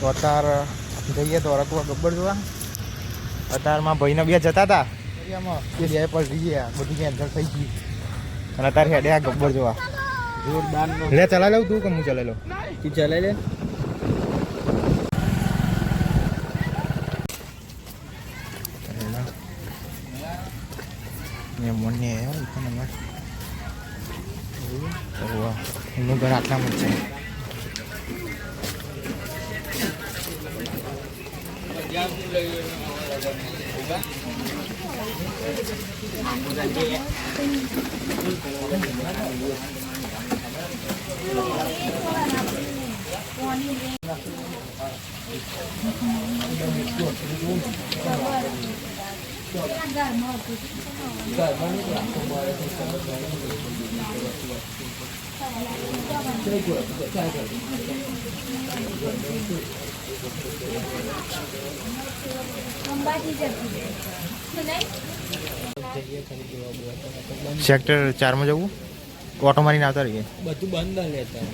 તો અત્યારે જઈએ તો રકવા ગબ્બર જોવા. અત્યારમાં ભાઈને બે જતા હતા એરિયામાં એ બે પર જઈએ બધું કેન્સલ થઈ ગયું અને અત્યારે હેડે આ ગબ્બર જોવા જોરદાર. લે ચલાવી લઉં તું કે હું ચલાવી લઉં? તું ચલાવી લે. મને એનું ઘર આટલામાં જ છે. સેક્ટર 4 માં જવું, ઓટો મારીને આવતા રહીએ. બધું બંધ લેતા